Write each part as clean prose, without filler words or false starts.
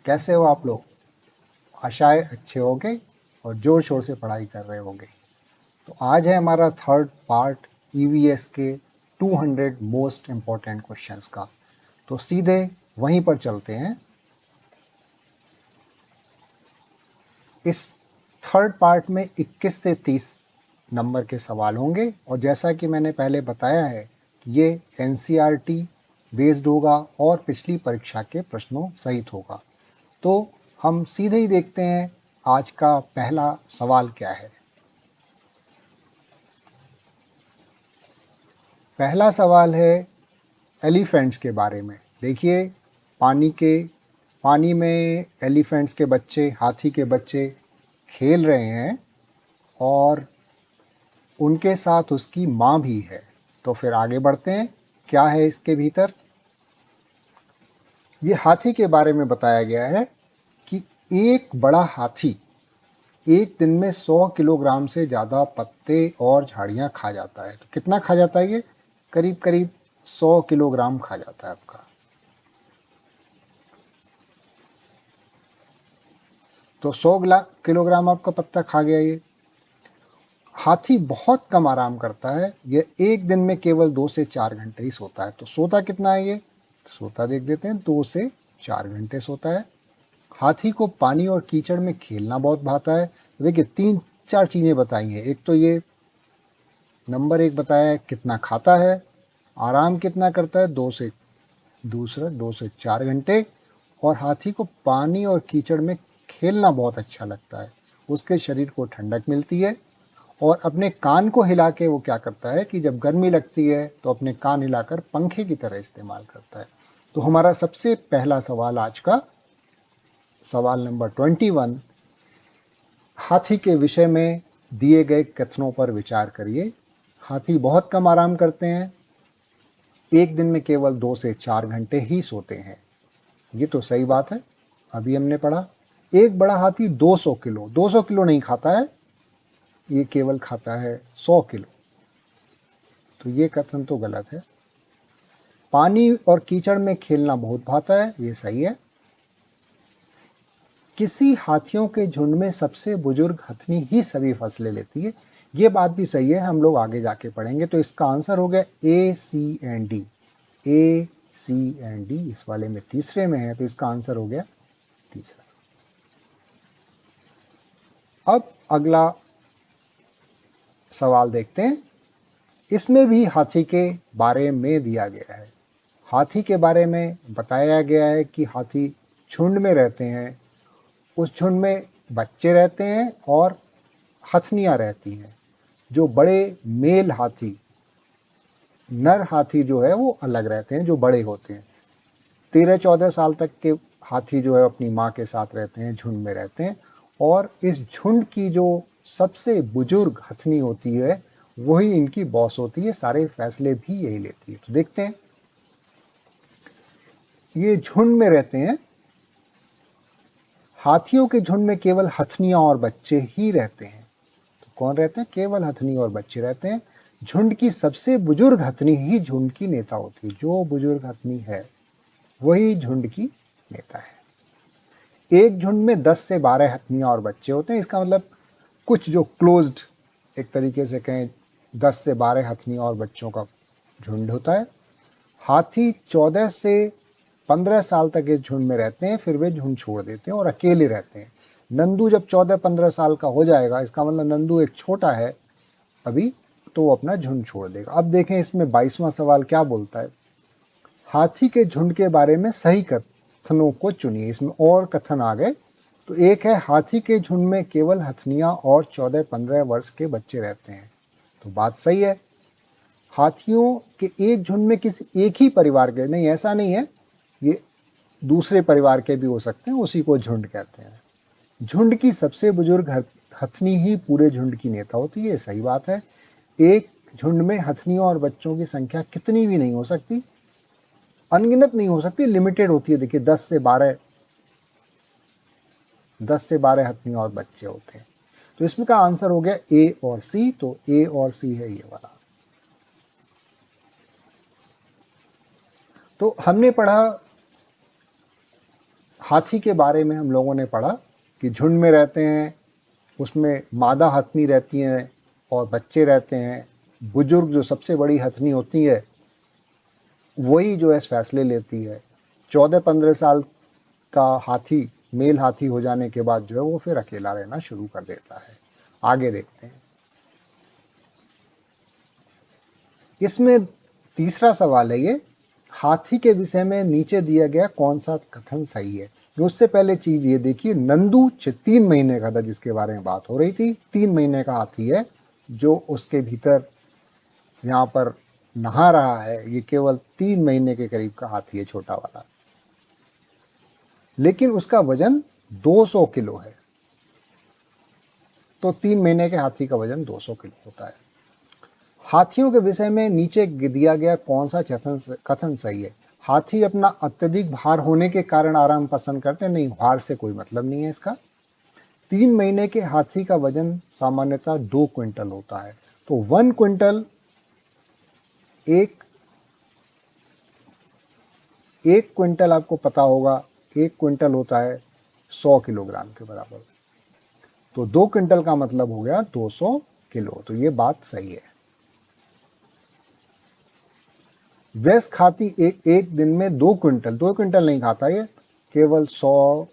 कैसे हो आप लोग? आशा है अच्छे होंगे और ज़ोर शोर से पढ़ाई कर रहे होंगे। तो आज है हमारा थर्ड पार्ट ईवीएस के 200 मोस्ट इम्पॉर्टेंट क्वेश्चंस का। तो सीधे वहीं पर चलते हैं। इस थर्ड पार्ट में 21 से 30 नंबर के सवाल होंगे और जैसा कि मैंने पहले बताया है कि ये एनसीईआरटी बेस्ड होगा और पिछली परीक्षा के प्रश्नों सहित होगा। तो हम सीधे ही देखते हैं आज का पहला सवाल क्या है। पहला सवाल है एलिफेंट्स के बारे में। देखिए, पानी में एलिफेंट्स के बच्चे, हाथी के बच्चे खेल रहे हैं और उनके साथ उसकी माँ भी है। तो फिर आगे बढ़ते हैं, क्या है इसके भीतर। ये हाथी के बारे में बताया गया है कि एक बड़ा हाथी एक दिन में 100 किलोग्राम से ज़्यादा पत्ते और झाड़ियाँ खा जाता है। तो कितना खा जाता है ये? करीब करीब 100 किलोग्राम खा जाता है आपका। तो 100 किलोग्राम आपका पत्ता खा गया ये। हाथी बहुत कम आराम करता है, ये एक दिन में केवल 2 से 4 घंटे ही सोता है। तो सोता कितना है ये? सोता देख देते हैं, 2 से 4 घंटे सोता है। हाथी को पानी और कीचड़ में खेलना बहुत भाता है। देखिए, 3-4 चीज़ें बताई हैं। एक तो ये नंबर एक बताया है कितना खाता है, आराम कितना करता है, 2 से 4 घंटे, और हाथी को पानी और कीचड़ में खेलना बहुत अच्छा लगता है। उसके शरीर को ठंडक मिलती है और अपने कान को हिला के वो क्या करता है कि जब गर्मी लगती है तो अपने कान हिलाकर पंखे की तरह इस्तेमाल करता है। तो हमारा सबसे पहला सवाल आज का, सवाल नंबर 21, हाथी के विषय में दिए गए कथनों पर विचार करिए। हाथी बहुत कम आराम करते हैं, एक दिन में केवल 2 से 4 घंटे ही सोते हैं। ये तो सही बात है, अभी हमने पढ़ा। एक बड़ा हाथी 200 किलो, 200 किलो नहीं खाता है, ये केवल खाता है 100 किलो। तो ये कथन तो गलत है। पानी और कीचड़ में खेलना बहुत भाता है, ये सही है। किसी हाथियों के झुंड में सबसे बुजुर्ग हथनी ही सभी फसलें लेती है, ये बात भी सही है, हम लोग आगे जाके पढ़ेंगे। तो इसका आंसर हो गया A C and D. A C and D इस वाले में तीसरे में है, तो इसका आंसर हो गया तीसरा। अब अगला सवाल देखते हैं। इसमें भी हाथी के बारे में दिया गया है। हाथी के बारे में बताया गया है कि हाथी झुंड में रहते हैं, उस झुंड में बच्चे रहते हैं और हथनियाँ रहती हैं। जो बड़े मेल हाथी, नर हाथी जो है वो अलग रहते हैं, जो बड़े होते हैं। 13-14 साल तक के हाथी जो है अपनी माँ के साथ रहते हैं, झुंड में रहते हैं। और इस झुंड की जो सबसे बुजुर्ग हथनी होती है वही इनकी बॉस होती है, सारे फैसले भी यही लेती है। तो देखते हैं, ये झुंड में रहते हैं। हाथियों के झुंड में केवल हथनियां और बच्चे ही रहते हैं। तो कौन रहते हैं? केवल हथनी और बच्चे रहते हैं। झुंड की सबसे बुजुर्ग हथनी ही झुंड की नेता होती है। जो बुजुर्ग हथनी है वही झुंड की नेता है। एक झुंड में 10 से 12 हथनियां और बच्चे होते हैं। इसका मतलब कुछ जो क्लोज्ड, एक तरीके से कहें, 10 से 12 हथनियां और बच्चों का झुंड होता है। हाथी 14 से 15 साल तक इस झुंड में रहते हैं, फिर वे झुंड छोड़ देते हैं और अकेले रहते हैं। नंदू जब 14-15 साल का हो जाएगा, इसका मतलब नंदू एक छोटा है अभी, तो वो अपना झुंड छोड़ देगा। अब देखें इसमें 22वां सवाल क्या बोलता है। हाथी के झुंड के बारे में सही कथनों को चुनिए। इसमें और कथन आ गए। तो एक है, हाथी के झुंड में केवल हथनियां और 14-15 वर्ष के बच्चे रहते हैं। तो बात सही है। हाथियों के एक झुंड में किसी एक ही परिवार के नहीं, ऐसा नहीं है, ये दूसरे परिवार के भी हो सकते हैं, उसी को झुंड कहते हैं। झुंड की सबसे बुजुर्ग हथनी ही पूरे झुंड की नेता होती है, सही बात है। एक झुंड में हथनियों और बच्चों की संख्या कितनी भी नहीं हो सकती, अनगिनत नहीं हो सकती, लिमिटेड होती है। देखिए, 10 से 12 हथनियां और बच्चे होते हैं। तो इसमें का आंसर हो गया ए और सी। तो ए और सी है ये वाला। तो हमने पढ़ा हाथी के बारे में हम लोगों ने पढ़ा कि झुंड में रहते हैं, उसमें मादा हथनी रहती हैं और बच्चे रहते हैं। बुजुर्ग जो सबसे बड़ी हथनी होती है वही जो है फैसले लेती है। 14-15 साल का हाथी, मेल हाथी हो जाने के बाद जो है वो फिर अकेला रहना शुरू कर देता है। आगे देखते हैं। इसमें तीसरा सवाल है ये, हाथी के विषय में नीचे दिया गया कौन सा कथन सही है। उससे पहले चीज ये देखिए, नंदू 3 महीने का था जिसके बारे में बात हो रही थी, 3 महीने का हाथी है जो उसके भीतर यहाँ पर नहा रहा है। ये केवल 3 महीने के करीब का हाथी है, छोटा वाला, लेकिन उसका वजन 200 किलो है। तो 3 महीने के हाथी का वजन 200 किलो होता है। हाथियों के विषय में नीचे दिया गया कौन सा कथन सही है। हाथी अपना अत्यधिक भार होने के कारण आराम पसंद करते हैं। नहीं, भार से कोई मतलब नहीं है इसका। 3 महीने के हाथी का वजन सामान्यतः 2 क्विंटल होता है। तो 1 क्विंटल एक क्विंटल आपको पता होगा, 1 क्विंटल होता है 100 किलोग्राम के बराबर। तो 2 क्विंटल का मतलब हो गया 200 किलो। तो ये बात सही है। वयस्क हाथी एक दिन में 2 क्विंटल नहीं खाता, ये केवल 100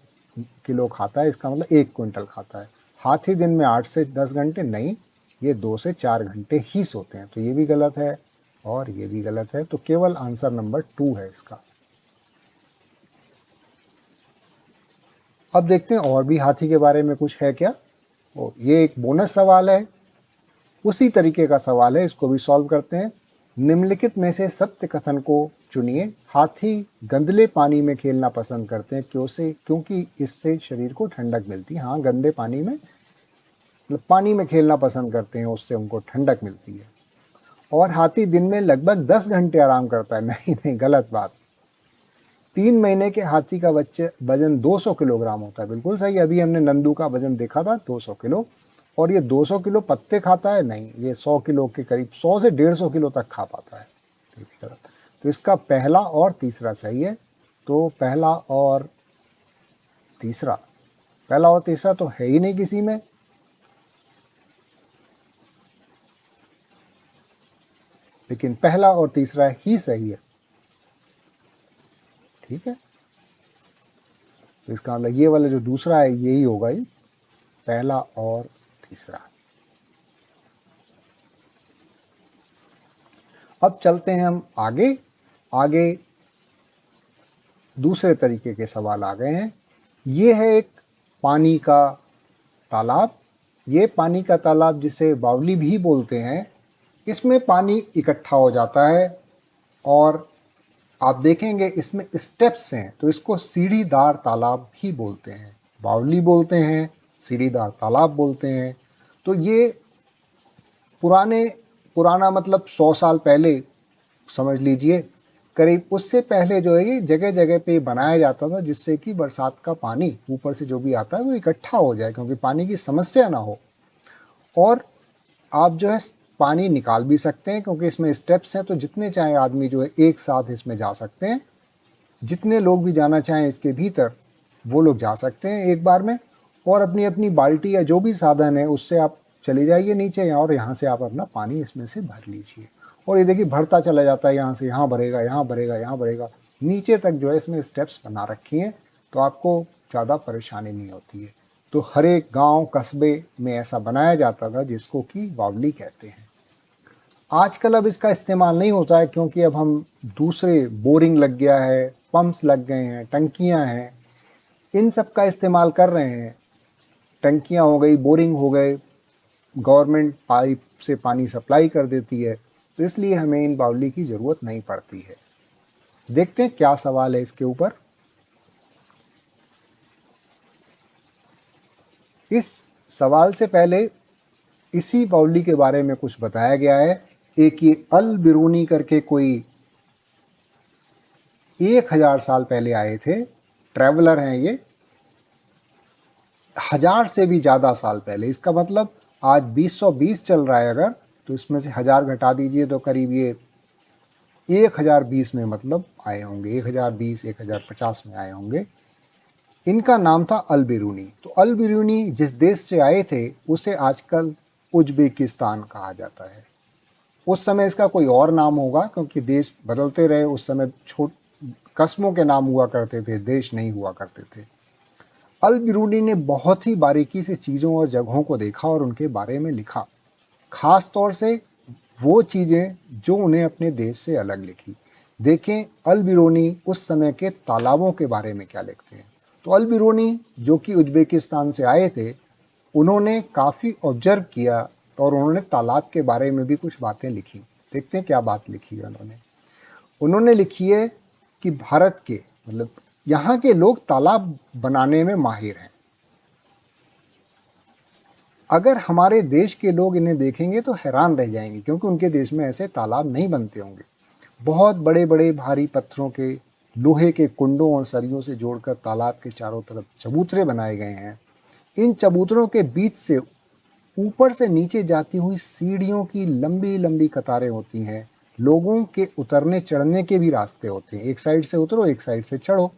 किलो खाता है। इसका मतलब 1 क्विंटल खाता है। हाथी दिन में 8 से 10 घंटे नहीं, ये 2 से 4 घंटे ही सोते हैं। तो ये भी गलत है और ये भी गलत है। तो केवल आंसर नंबर 2 है इसका। अब देखते हैं और भी हाथी के बारे में कुछ है क्या। ये एक बोनस सवाल है, उसी तरीके का सवाल है, इसको भी सॉल्व करते हैं। निम्नलिखित में से सत्य कथन को चुनिए। हाथी गंदले पानी में खेलना पसंद करते हैं, क्योंकि इससे शरीर को ठंडक मिलती है। हाँ, गंदे पानी में, मतलब पानी में खेलना पसंद करते हैं, उससे उनको ठंडक मिलती है। और हाथी दिन में लगभग 10 घंटे आराम करता है। नहीं नहीं, गलत बात। 3 महीने के हाथी का बच्चे वजन 200 किलोग्राम होता है। बिल्कुल सही। अभी हमने नंदू का वजन देखा था 200 किलो। और ये 200 किलो पत्ते खाता है? नहीं, ये 100 किलो के करीब, 100 से 150 किलो तक खा पाता है। तो इसका पहला और तीसरा सही है। तो पहला और तीसरा तो है ही नहीं किसी में। लेकिन पहला और तीसरा ही सही है। ठीक है, तो इसका मतलब ये वाला जो दूसरा है यही होगा, ये पहला और तीसरा। अब चलते हैं हम आगे। आगे दूसरे तरीके के सवाल आ गए हैं। ये है एक पानी का तालाब। ये पानी का तालाब जिसे बावली भी बोलते हैं, इसमें पानी इकट्ठा हो जाता है और आप देखेंगे इसमें स्टेप्स हैं, तो इसको सीढ़ीदार तालाब भी बोलते हैं। बावली बोलते हैं, सीढ़ीदार तालाब बोलते हैं। तो ये पुराना मतलब 100 साल पहले समझ लीजिए, करीब उससे पहले जो है ये जगह जगह पे बनाया जाता था, जिससे कि बरसात का पानी ऊपर से जो भी आता है वो इकट्ठा हो जाए, क्योंकि पानी की समस्या ना हो। और आप जो है पानी निकाल भी सकते हैं, क्योंकि इसमें स्टेप्स हैं, तो जितने चाहे आदमी जो है एक साथ इसमें जा सकते हैं। जितने लोग भी जाना चाहें इसके भीतर वो लोग जा सकते हैं एक बार में। और अपनी अपनी बाल्टी या जो भी साधन है उससे आप चले जाइए नीचे, और यहाँ से आप अपना पानी इसमें से भर लीजिए। और ये देखिए भरता चला जाता है, यहाँ से यहाँ भरेगा, यहाँ भरेगा, यहाँ भरेगा, नीचे तक जो है इसमें स्टेप्स बना रखी हैं, तो आपको ज़्यादा परेशानी नहीं होती है। तो हर एक गांव कस्बे में ऐसा बनाया जाता था, जिसको कि बावली कहते हैं। आजकल अब इसका इस्तेमाल नहीं होता है, क्योंकि अब हम दूसरे, बोरिंग लग गया है, पंप्स लग गए हैं, टंकियां हैं, इन सब का इस्तेमाल कर रहे हैं। टंकियां हो गई, बोरिंग हो गए, गवर्नमेंट पाइप से पानी सप्लाई कर देती है, तो इसलिए हमें इन बावली की ज़रूरत नहीं पड़ती है। देखते हैं क्या सवाल है इसके ऊपर। इस सवाल से पहले इसी बावली के बारे में कुछ बताया गया है। एक ये अल बिरूनी करके कोई 1000 साल पहले आए थे, ट्रैवलर हैं ये, 1000 से भी ज़्यादा साल पहले। इसका मतलब आज 2020 चल रहा है, अगर तो इसमें से 1000 घटा दीजिए तो करीब ये 1020 में मतलब आए होंगे, 1020 1050 में आए होंगे। इनका नाम था अल बिरूनी। तो अल बिरूनी जिस देश से आए थे उसे आजकल उज्बेकिस्तान कहा जाता है। उस समय इसका कोई और नाम होगा क्योंकि देश बदलते रहे, उस समय छोट कस्मों के नाम हुआ करते थे, देश नहीं हुआ करते थे। अल बिरूनी ने बहुत ही बारीकी से चीज़ों और जगहों को देखा और उनके बारे में लिखा, खास तौर से वो चीज़ें जो उन्हें अपने देश से अलग लिखी। देखें अल बिरूनी उस समय के तालाबों के बारे में क्या लिखते हैं। तो अल बिरूनी जो कि उज्बेकिस्तान से आए थे, उन्होंने काफ़ी ऑब्जर्व किया और उन्होंने तालाब के बारे में भी कुछ बातें लिखी। देखते हैं क्या बात लिखी है उन्होंने। उन्होंने लिखी है कि भारत के मतलब यहाँ के लोग तालाब बनाने में माहिर हैं। अगर हमारे देश के लोग इन्हें देखेंगे तो हैरान रह जाएंगे क्योंकि उनके देश में ऐसे तालाब नहीं बनते होंगे। बहुत बड़े बड़े भारी पत्थरों के, लोहे के कुंडों और सरियों से जोड़कर तालाब के चारों तरफ चबूतरे बनाए गए हैं। इन चबूतरों के बीच से ऊपर से नीचे जाती हुई सीढ़ियों की लंबी लंबी कतारें होती हैं। लोगों के उतरने चढ़ने के भी रास्ते होते हैं, एक साइड से उतरो एक साइड से चढ़ो।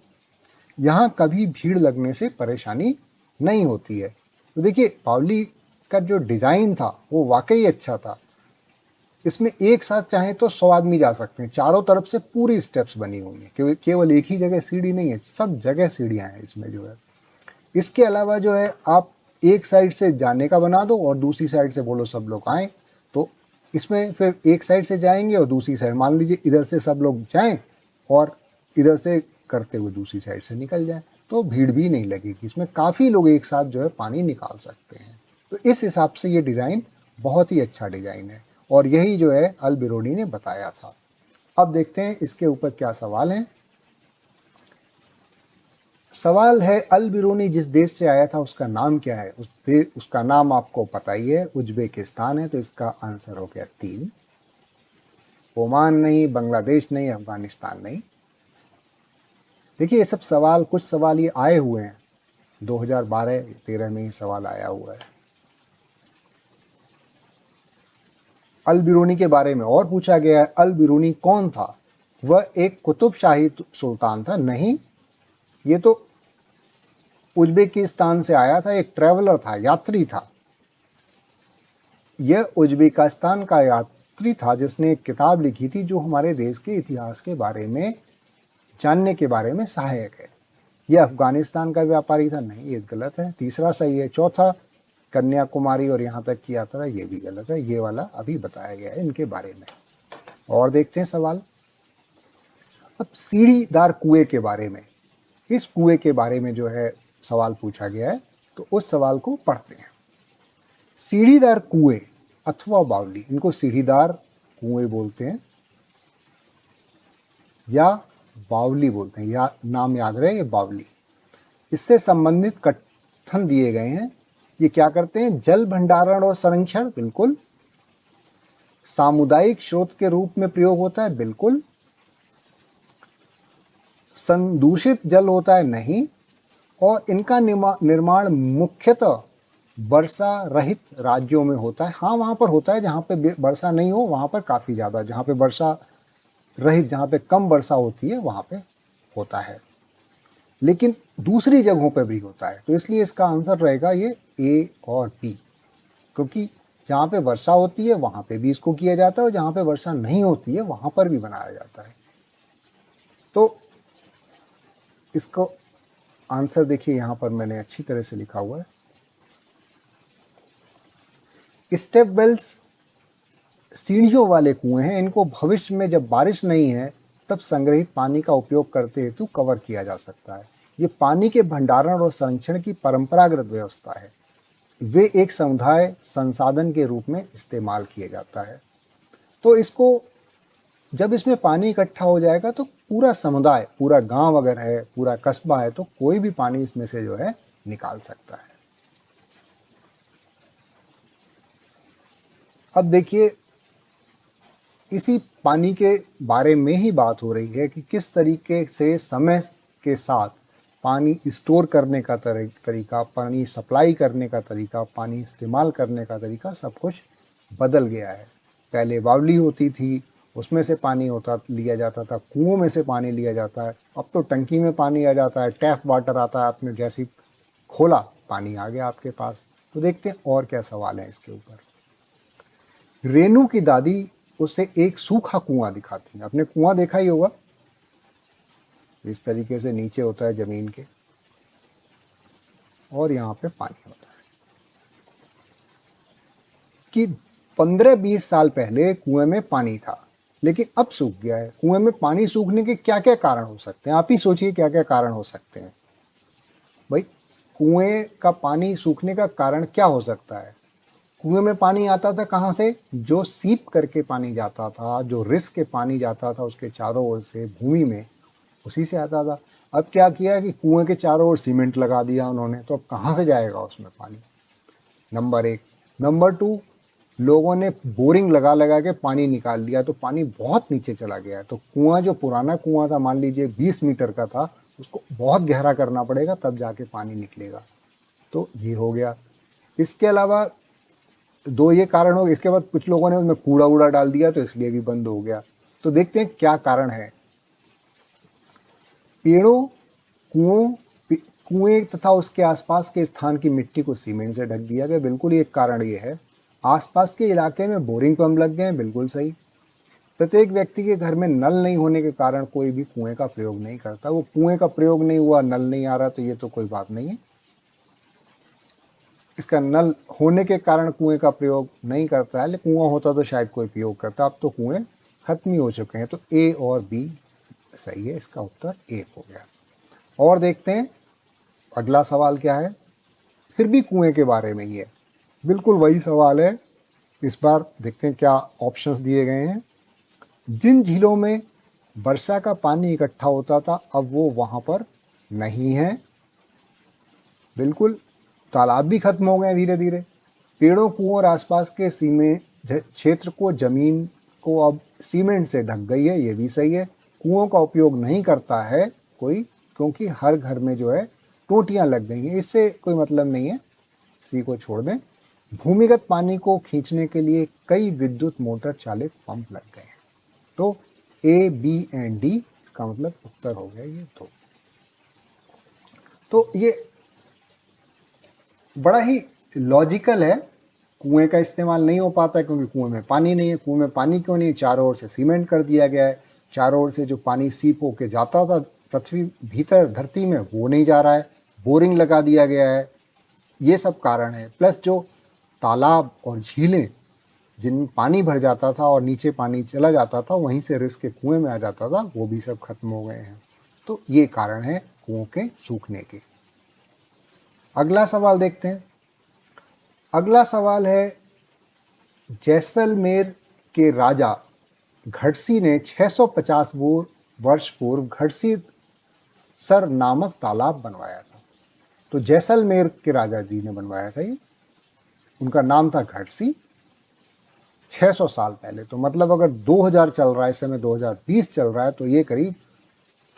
यहाँ कभी भीड़ लगने से परेशानी नहीं होती है। तो देखिए बावली का जो डिज़ाइन था वो वाकई अच्छा था। इसमें एक साथ चाहें तो 100 आदमी जा सकते हैं। चारों तरफ से पूरी स्टेप्स बनी हुई हैं, केवल एक ही जगह सीढ़ी नहीं है, सब जगह सीढ़ियाँ हैं इसमें जो है। इसके अलावा जो है आप एक साइड से जाने का बना दो और दूसरी साइड से बोलो सब लोग आएँ, तो इसमें फिर एक साइड से जाएंगे और दूसरी साइड, मान लीजिए इधर से सब लोग जाएं और इधर से करते हुए दूसरी साइड से निकल जाएं, तो भीड़ भी नहीं लगेगी। इसमें काफ़ी लोग एक साथ जो है पानी निकाल सकते हैं। तो इस हिसाब से ये डिज़ाइन बहुत ही अच्छा डिज़ाइन है और यही जो है अल बिरूनी ने बताया था। अब देखते हैं इसके ऊपर क्या सवाल है। सवाल है अल बिरूनी जिस देश से आया था उसका नाम क्या है। उसका नाम आपको पता ही है, उज्बेकिस्तान है। तो इसका आंसर हो गया 3। ओमान नहीं, बांग्लादेश नहीं, अफगानिस्तान नहीं। देखिए ये सब सवाल, कुछ सवाल ये आए हुए हैं 2012-13 में ही सवाल आया हुआ है। अल बिरूनी के बारे में और पूछा गया है, अल बिरूनी कौन था? वह एक कुतुबशाही सुल्तान था? नहीं, ये तो उज्बेकिस्तान से आया था, एक ट्रैवलर था, यात्री था। यह उज्बेकिस्तान का यात्री था जिसने एक किताब लिखी थी जो हमारे देश के इतिहास के बारे में जानने के बारे में सहायक है। यह अफगानिस्तान का व्यापारी था? नहीं, ये गलत है। तीसरा सही है। चौथा कन्याकुमारी और यहाँ तक की यात्रा, ये भी गलत है। ये वाला अभी बताया गया है इनके बारे में। और देखते हैं सवाल। अब सीढ़ीदार कुएं के बारे में, इस कुएं के बारे में जो है सवाल पूछा गया है, तो उस सवाल को पढ़ते हैं। सीढ़ीदार कुएं अथवा बावली, इनको सीढ़ीदार कुएं बोलते हैं या बावली बोलते हैं, या नाम याद रहे ये बावली। इससे संबंधित कथन दिए गए हैं। ये क्या करते हैं? जल भंडारण और संरक्षण, बिल्कुल। सामुदायिक स्रोत के रूप में प्रयोग होता है, बिल्कुल। संदूषित जल होता है, नहीं। और इनका निर्माण मुख्यतः वर्षा रहित राज्यों में होता है। हाँ, वहाँ पर होता है जहाँ पे वर्षा नहीं हो, वहाँ पर काफ़ी ज़्यादा। जहाँ पे वर्षा रहित, जहाँ पे कम वर्षा होती है, वहाँ पे होता है, लेकिन दूसरी जगहों पर भी होता है। तो इसलिए इसका आंसर रहेगा ये ए और बी, क्योंकि जहाँ पे वर्षा होती है वहाँ पे भी इसको किया जाता है और जहाँ पे वर्षा नहीं होती है वहाँ पर भी बनाया जाता है। तो इसको आंसर देखिए, यहाँ पर मैंने अच्छी तरह से लिखा हुआ है। स्टेप वेल्स सीढ़ियों वाले कुएं हैं। इनको भविष्य में जब बारिश नहीं है तब संग्रहित पानी का उपयोग करते हेतु कवर किया जा सकता है। ये पानी के भंडारण और संरक्षण की परंपरागत व्यवस्था है। वे एक समुदाय संसाधन के रूप में इस्तेमाल किया जाता है। तो इसको, जब इसमें पानी इकट्ठा हो जाएगा तो पूरा समुदाय, पूरा गांव अगर है, पूरा कस्बा है, तो कोई भी पानी इसमें से जो है निकाल सकता है। अब देखिए इसी पानी के बारे में ही बात हो रही है कि किस तरीके से समय के साथ पानी स्टोर करने का तरीका, पानी सप्लाई करने का तरीका, पानी इस्तेमाल करने का तरीका, सब कुछ बदल गया है। पहले बावली होती थी, उसमें से पानी होता लिया जाता था, कुओं में से पानी लिया जाता है। अब तो टंकी में पानी आ जाता है, टैप वाटर आता है, आपने जैसे ही खोला पानी आ गया आपके पास। तो देखते हैं और क्या सवाल है इसके ऊपर। रेनू की दादी उसे एक सूखा कुआं दिखाती है। आपने कुआं देखा ही होगा, इस तरीके से नीचे होता है जमीन के, और यहाँ पे पानी होता है। कि 15-20 साल पहले कुएं में पानी था, लेकिन अब सूख गया है। कुएं में पानी सूखने के क्या क्या कारण हो सकते हैं, आप ही सोचिए क्या क्या कारण हो सकते हैं भाई। कुएं का पानी सूखने का कारण क्या हो सकता है? कुएं में पानी आता था कहाँ से? जो सीप करके पानी जाता था, जो रिस के पानी जाता था उसके चारों ओर से भूमि में, उसी से आता था। अब क्या किया कि कुएं के चारों ओर सीमेंट लगा दिया उन्होंने, तो अब कहाँ से जाएगा उसमें पानी? नंबर एक। नंबर टू, लोगों ने बोरिंग लगा लगा के पानी निकाल लिया, तो पानी बहुत नीचे चला गया है। तो कुआं, जो पुराना कुआं था, मान लीजिए 20 मीटर का था, उसको बहुत गहरा करना पड़ेगा तब जाके पानी निकलेगा। तो ये हो गया। इसके अलावा दो ये कारण हो गए। इसके बाद कुछ लोगों ने उसमें कूड़ा वूड़ा डाल दिया, तो इसलिए भी बंद हो गया। तो देखते हैं क्या कारण है। पेड़ों, कुओं, कुएं तथा उसके आसपास के स्थान की मिट्टी को सीमेंट से ढक दिया गया, बिल्कुल एक कारण ये है। आसपास के इलाके में बोरिंग पंप लग गए हैं, बिल्कुल सही। प्रत्येक व्यक्ति के घर में नल नहीं होने के कारण कोई भी कुएं का प्रयोग नहीं करता। वो कुएं का प्रयोग नहीं हुआ, नल नहीं आ रहा, तो ये तो कोई बात नहीं है। इसका नल होने के कारण कुएं का प्रयोग नहीं करता है, लेकिन कुआं होता तो शायद कोई प्रयोग करता। अब तो कुएं खत्म ही हो चुके हैं। तो ए और बी सही है, इसका उत्तर ए हो गया। और देखते हैं अगला सवाल क्या है। फिर भी कुएं के बारे में ही है, बिल्कुल वही सवाल है। इस बार देखते हैं क्या ऑप्शंस दिए गए हैं। जिन झीलों में वर्षा का पानी इकट्ठा होता था, अब वो वहां पर नहीं है। बिल्कुल, तालाब भी खत्म हो गए धीरे धीरे। पेड़ों, कुओं और आसपास के सीमे क्षेत्र को, जमीन को अब सीमेंट से ढक गई है, ये भी सही है। कुओं का उपयोग नहीं करता है कोई, क्योंकि हर घर में जो है टोटियां लग गई हैं, इससे कोई मतलब नहीं है, इसी को छोड़ दें। भूमिगत पानी को खींचने के लिए कई विद्युत मोटर चालित पंप लग गए हैं। तो ए, बी एंड डी का मतलब उत्तर हो गया ये दो। तो ये बड़ा ही लॉजिकल है। कुएं का इस्तेमाल नहीं हो पाता क्योंकि कुएं में पानी नहीं है। कुएं में पानी क्यों नहीं? चारों ओर से सीमेंट कर दिया गया है। चारों ओर से जो पानी सीप होके जाता था पृथ्वी भीतर धरती में, वो नहीं जा रहा है। बोरिंग लगा दिया गया है। ये सब कारण है। प्लस जो तालाब और झीलें जिनमें पानी भर जाता था और नीचे पानी चला जाता था, वहीं से रिस के कुएं में आ जाता था, वो भी सब खत्म हो गए हैं। तो ये कारण है कुओं के सूखने के। अगला सवाल देखते हैं। अगला सवाल है, जैसलमेर के राजा घटसी ने 650 वर्ष पूर्व घटसी सर नामक तालाब बनवाया था। तो जैसलमेर के राजा जी ने बनवाया था ये, उनका नाम था घटसी। 600 साल पहले, तो मतलब अगर 2000 चल रहा है, इस समय 2020 चल रहा है, तो ये करीब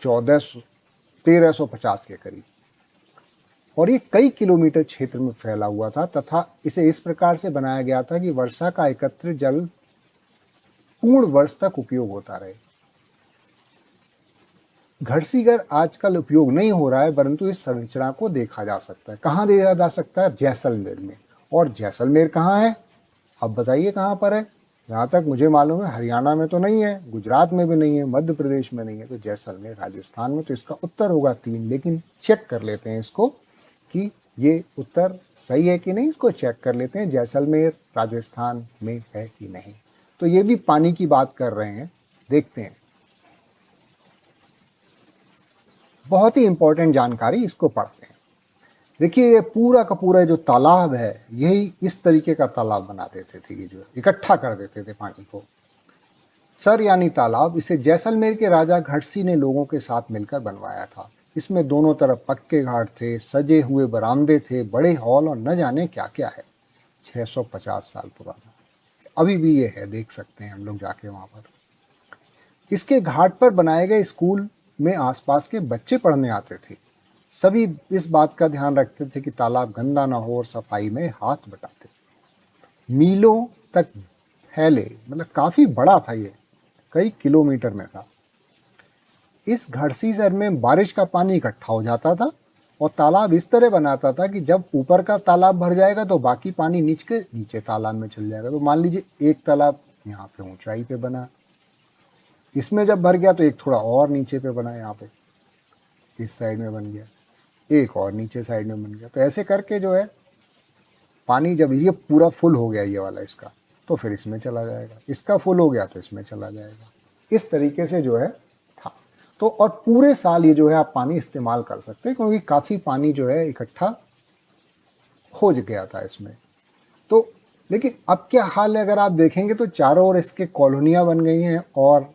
1350 के करीब। और ये कई किलोमीटर क्षेत्र में फैला हुआ था तथा इसे इस प्रकार से बनाया गया था कि वर्षा का एकत्रित जल पूर्ण वर्ष तक उपयोग होता रहे। घड़सीघर आजकल उपयोग नहीं हो रहा है, परंतु इस संरचना को देखा जा सकता है। कहाँ देखा जा सकता है? जैसलमेर में। और जैसलमेर कहाँ है? अब बताइए कहाँ पर है? जहाँ तक मुझे मालूम है हरियाणा में तो नहीं है, गुजरात में भी नहीं है, मध्य प्रदेश में नहीं है, तो जैसलमेर राजस्थान में। तो इसका उत्तर होगा 3। लेकिन चेक कर लेते हैं इसको कि ये उत्तर सही है कि नहीं, इसको चेक कर लेते हैं, जैसलमेर राजस्थान में है कि नहीं। तो ये भी पानी की बात कर रहे हैं, देखते हैं। बहुत ही इंपॉर्टेंट जानकारी, इसको पढ़ते हैं। देखिए, ये पूरा का पूरा जो तालाब है, यही इस तरीके का तालाब बना देते थे, ये जो इकट्ठा कर देते थे पानी को। सर यानी तालाब, इसे जैसलमेर के राजा घटसी ने लोगों के साथ मिलकर बनवाया था। इसमें दोनों तरफ पक्के घाट थे, सजे हुए बरामदे थे, बड़े हॉल और न जाने क्या क्या है। 650 साल पुराना, अभी भी ये है, देख सकते हैं हम लोग जाके वहां पर। इसके घाट पर बनाए गए स्कूल में आसपास के बच्चे पढ़ने आते थे। सभी इस बात का ध्यान रखते थे कि तालाब गंदा ना हो और सफाई में हाथ बटाते। मीलों तक फैले, मतलब काफी बड़ा था ये, कई किलोमीटर में था। इस घड़सीसर में बारिश का पानी इकट्ठा हो जाता था और तालाब इस तरह बनाता था कि जब ऊपर का तालाब भर जाएगा तो बाकी पानी नीचे तालाब में चल जाएगा। तो मान लीजिए एक तालाब यहाँ पे ऊंचाई पे बना, इसमें जब भर गया तो एक थोड़ा और नीचे पे बना, यहाँ पे इस साइड में बन गया, एक और नीचे साइड में बन गया। तो ऐसे करके जो है पानी जब ये पूरा फुल हो गया ये वाला इसका, तो फिर इसमें चला जाएगा, इसका फुल हो गया तो इसमें चला जाएगा। इस तरीके से जो है था। तो और पूरे साल ये जो है आप पानी इस्तेमाल कर सकते हैं, क्योंकि काफ़ी पानी जो है इकट्ठा हो गया था इसमें। तो लेकिन अब क्या हाल है, अगर आप देखेंगे तो चारों ओर इसके कॉलोनियाँ बन गई हैं और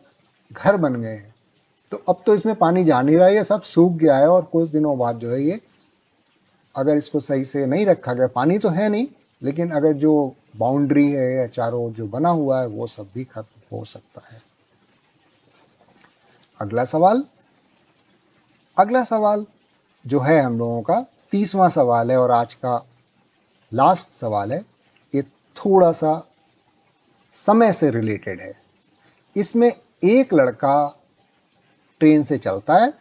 घर बन गए हैं। तो अब तो इसमें पानी जा नहीं रहा है, ये सब सूख गया है। और कुछ दिनों बाद जो है ये, अगर इसको सही से नहीं रखा गया, पानी तो है नहीं, लेकिन अगर जो बाउंड्री है या चारों जो बना हुआ है वो सब भी खत्म हो सकता है। अगला सवाल, अगला सवाल जो है हम लोगों का 30वां सवाल है और आज का लास्ट सवाल है। ये थोड़ा सा समय से रिलेटेड है। इसमें एक लड़का ट्रेन से चलता है,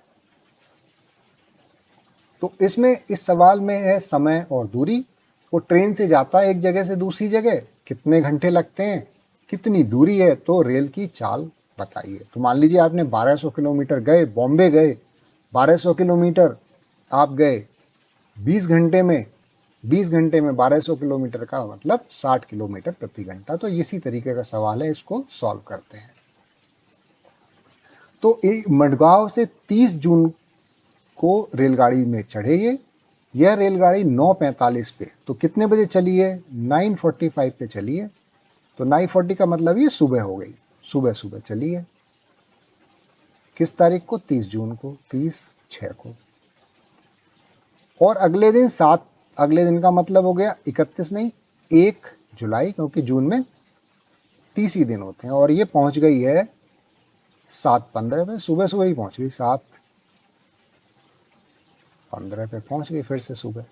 तो इसमें इस सवाल में है समय और दूरी। वो ट्रेन से जाता है एक जगह से दूसरी जगह, कितने घंटे लगते हैं, कितनी दूरी है, तो रेल की चाल बताइए। तो मान लीजिए आपने 1200 किलोमीटर गए, बॉम्बे गए, 1200 किलोमीटर आप गए 20 घंटे में, 20 घंटे में 1200 किलोमीटर का मतलब 60 किलोमीटर प्रति घंटा। तो इसी तरीके का सवाल है, इसको सॉल्व करते हैं। तो मडगांव से 30 जून को रेलगाड़ी में चढ़े यह रेलगाड़ी 9:45 पे, तो कितने बजे चली है, 9:45 पे चली है। तो 9:40 का मतलब ये सुबह हो गई, सुबह सुबह चली है। किस तारीख को, 30 जून को, 30/6 को। और अगले दिन 7, अगले दिन का मतलब हो गया 31 नहीं, 1 जुलाई, क्योंकि जून में 30 ही दिन होते हैं। और ये पहुंच गई है 7:15 पे, सुबह सुबह ही पहुंच गई, 7:15 पे पहुंच गई फिर से सुबह।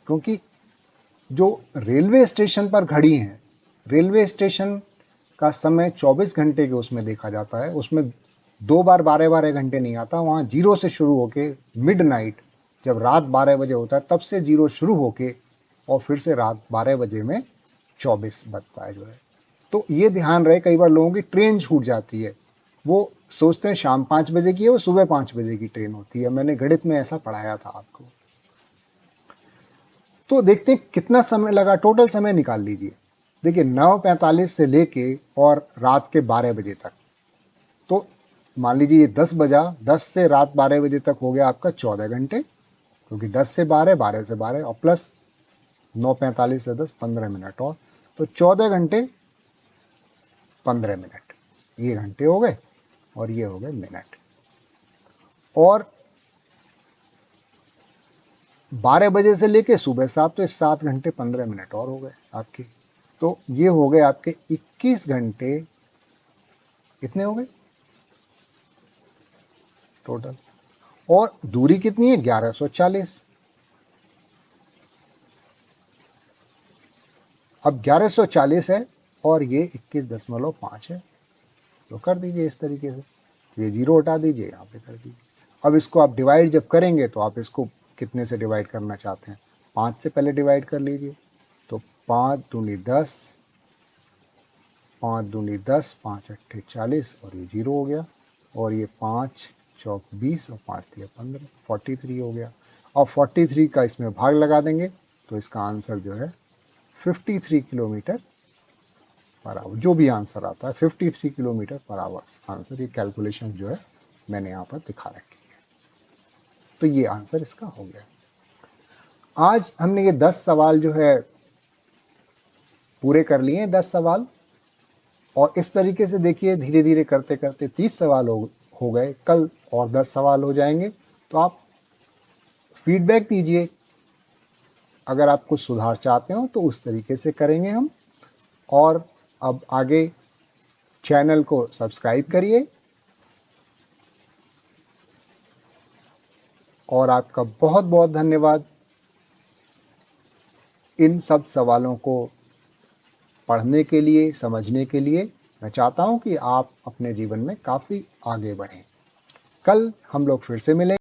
क्योंकि जो रेलवे स्टेशन पर घड़ी हैं, रेलवे स्टेशन का समय 24 घंटे के उसमें देखा जाता है, उसमें 2 बार 12-12 घंटे नहीं आता। वहाँ 0 से शुरू होके मिडनाइट, जब रात 12 बजे होता है तब से 0 शुरू होके और फिर से रात 12 बजे में 24 बजता है जो है। तो ये ध्यान रहे, कई बार लोगों की ट्रेन छूट जाती है, वो सोचते हैं शाम 5 बजे की है, वो सुबह 5 बजे की ट्रेन होती है। मैंने गणित में ऐसा पढ़ाया था आपको। तो देखते हैं कितना समय लगा, टोटल समय निकाल लीजिए। देखिए 9:45 से लेके और रात के 12 बजे तक, तो मान लीजिए ये 10 बजा, 10 से रात 12 बजे तक हो गया आपका 14 घंटे, क्योंकि 10 से 12, 12 से 12 और प्लस 9:45 से 10, 15 मिनट और, तो 14 घंटे 15 मिनट। ये घंटे हो गए और ये हो गए मिनट। और 12 बजे से लेके सुबह 7, तो 7 घंटे 15 मिनट और हो गए आपके। तो ये हो गए आपके 21 घंटे, इतने हो गए टोटल। और दूरी कितनी है, 1140। अब 1140 है और ये 21.5 है, तो कर दीजिए इस तरीके से। ये 0 हटा दीजिए, यहाँ पे कर दीजिए। अब इसको आप डिवाइड जब करेंगे तो आप इसको कितने से डिवाइड करना चाहते हैं, 5 से पहले डिवाइड कर लीजिए। तो 5 दूनी 10, 5 दूनी 10, 5 अट्ठे 40 और ये 0 हो गया। और ये 5 चौक 20 और 5 दिया 15, 43 हो गया। और 43 का इसमें भाग लगा देंगे तो इसका आंसर जो है 53 किलोमीटर पर आवर। जो भी आंसर आता है 53 किलोमीटर पर आवर आंसर। ये कैलकुलेशन जो है मैंने यहाँ पर दिखा रखी है। तो ये आंसर इसका हो गया। आज हमने ये 10 सवाल जो है पूरे कर लिए हैं, 10 सवाल। और इस तरीके से देखिए धीरे धीरे करते करते 30 सवाल हो गए। कल और 10 सवाल हो जाएंगे। तो आप फीडबैक दीजिए, अगर आप कुछ सुधार चाहते हो तो उस तरीके से करेंगे हम। और अब आगे चैनल को सब्सक्राइब करिए। और आपका बहुत बहुत धन्यवाद इन सब सवालों को पढ़ने के लिए, समझने के लिए। मैं चाहता हूँ कि आप अपने जीवन में काफ़ी आगे बढ़ें। कल हम लोग फिर से मिलेंगे।